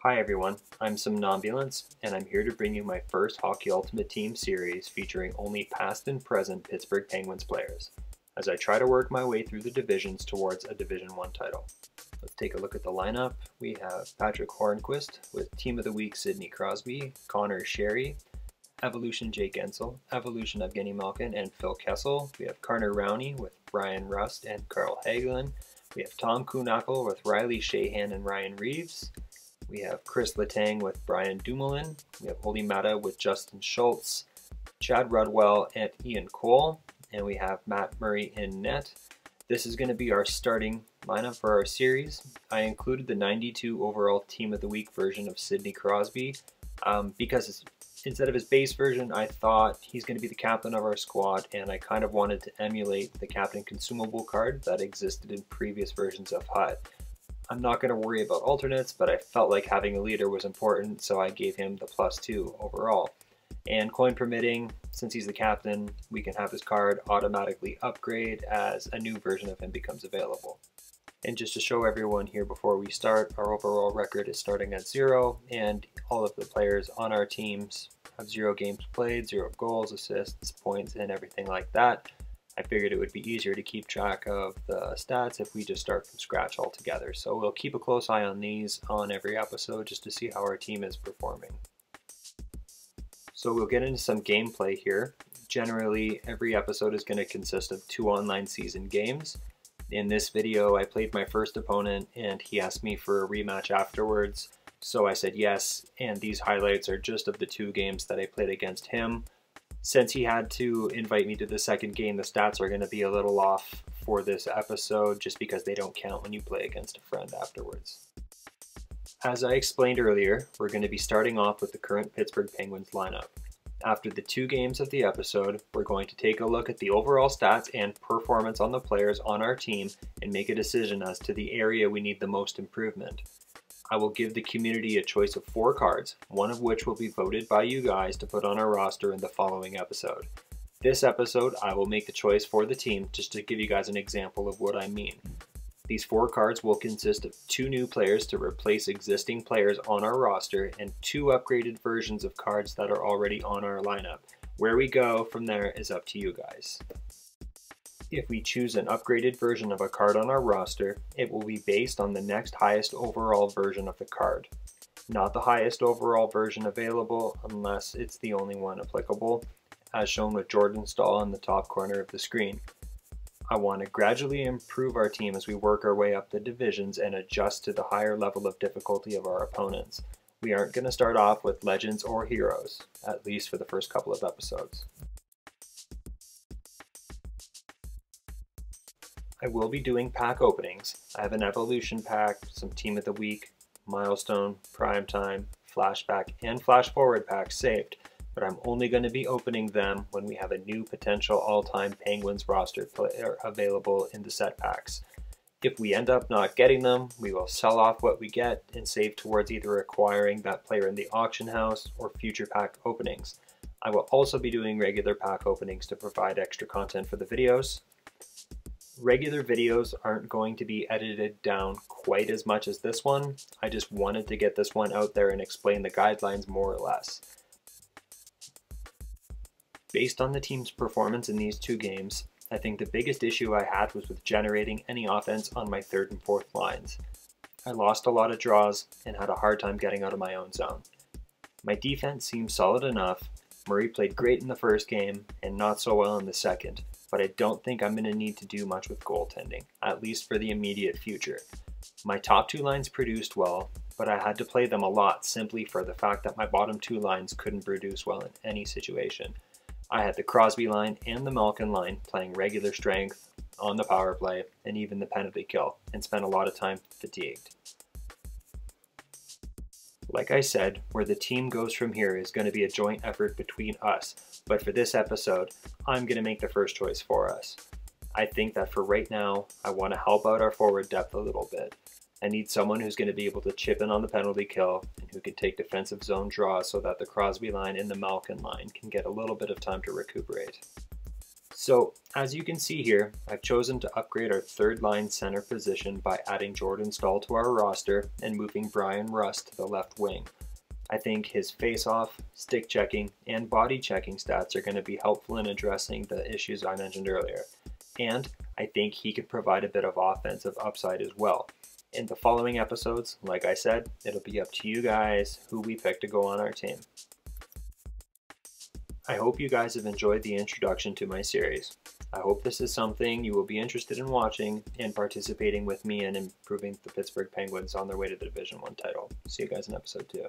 Hi everyone, I'm Somnambulance, and I'm here to bring you my first Hockey Ultimate Team series featuring only past and present Pittsburgh Penguins players, as I try to work my way through the divisions towards a Division 1 title. Let's take a look at the lineup. We have Patrick Hornquist with Team of the Week Sidney Crosby, Connor Sherry, Evolution Jake Ensel, Evolution Evgeny Malkin, and Phil Kessel. We have Carter Rowney with Brian Rust and Carl Hagelin. We have Tom Kuhnackel with Riley Shahan and Ryan Reeves. We have Chris Letang with Brian Dumoulin. We have Oli Mata with Justin Schultz, Chad Rudwell, and Ian Cole. And we have Matt Murray in net. This is going to be our starting lineup for our series. I included the 92 overall Team of the Week version of Sidney Crosby because instead of his base version, I thought he's going to be the captain of our squad, and I kind of wanted to emulate the captain consumable card that existed in previous versions of HUD. I'm not going to worry about alternates, but I felt like having a leader was important, so I gave him the +2 overall. And coin permitting, since he's the captain, we can have his card automatically upgrade as a new version of him becomes available. And just to show everyone here before we start, our overall record is starting at 0, and all of the players on our teams have 0 games played, 0 goals, assists, points, and everything like that. I figured it would be easier to keep track of the stats if we just start from scratch altogether. So we'll keep a close eye on these on every episode just to see how our team is performing. So we'll get into some gameplay here. Generally, every episode is going to consist of 2 online season games. In this video, I played my first opponent and he asked me for a rematch afterwards. So I said yes, and these highlights are just of the 2 games that I played against him. Since he had to invite me to the second game, the stats are going to be a little off for this episode just because they don't count when you play against a friend afterwards. As I explained earlier, we're going to be starting off with the current Pittsburgh Penguins lineup. After the 2 games of the episode, we're going to take a look at the overall stats and performance on the players on our team and make a decision as to the area we need the most improvement. I will give the community a choice of 4 cards, one of which will be voted by you guys to put on our roster in the following episode. This episode, I will make the choice for the team just to give you guys an example of what I mean. These 4 cards will consist of 2 new players to replace existing players on our roster and 2 upgraded versions of cards that are already on our lineup. Where we go from there is up to you guys. If we choose an upgraded version of a card on our roster, it will be based on the next highest overall version of the card. Not the highest overall version available unless it's the only one applicable, as shown with Jordan Staal in the top corner of the screen. I want to gradually improve our team as we work our way up the divisions and adjust to the higher level of difficulty of our opponents. We aren't going to start off with legends or heroes, at least for the first couple of episodes. I will be doing pack openings. I have an Evolution pack, some Team of the Week, Milestone, Primetime, Flashback, and Flash Forward packs saved, but I'm only going to be opening them when we have a new potential all-time Penguins roster player available in the set packs. If we end up not getting them, we will sell off what we get and save towards either acquiring that player in the auction house or future pack openings. I will also be doing regular pack openings to provide extra content for the videos. Regular videos aren't going to be edited down quite as much as this one. I just wanted to get this one out there and explain the guidelines more or less. Based on the team's performance in these 2 games, I think the biggest issue I had was with generating any offense on my 3rd and 4th lines. I lost a lot of draws and had a hard time getting out of my own zone. My defense seemed solid enough. Murray played great in the first game and not so well in the second, but I don't think I'm going to need to do much with goaltending, at least for the immediate future. My top 2 lines produced well, but I had to play them a lot simply for the fact that my bottom 2 lines couldn't produce well in any situation. I had the Crosby line and the Malkin line playing regular strength on the power play and even the penalty kill, and spent a lot of time fatigued. Like I said, where the team goes from here is going to be a joint effort between us, but for this episode, I'm going to make the first choice for us. I think that for right now, I want to help out our forward depth a little bit. I need someone who's going to be able to chip in on the penalty kill and who can take defensive zone draws so that the Crosby line and the Malkin line can get a little bit of time to recuperate. So, as you can see here, I've chosen to upgrade our third line center position by adding Jordan Stahl to our roster and moving Brian Rust to the left wing. I think his face-off, stick checking, and body checking stats are going to be helpful in addressing the issues I mentioned earlier. And I think he could provide a bit of offensive upside as well. In the following episodes, like I said, it'll be up to you guys who we pick to go on our team. I hope you guys have enjoyed the introduction to my series. I hope this is something you will be interested in watching and participating with me in improving the Pittsburgh Penguins on their way to the Division I title. See you guys in episode 2.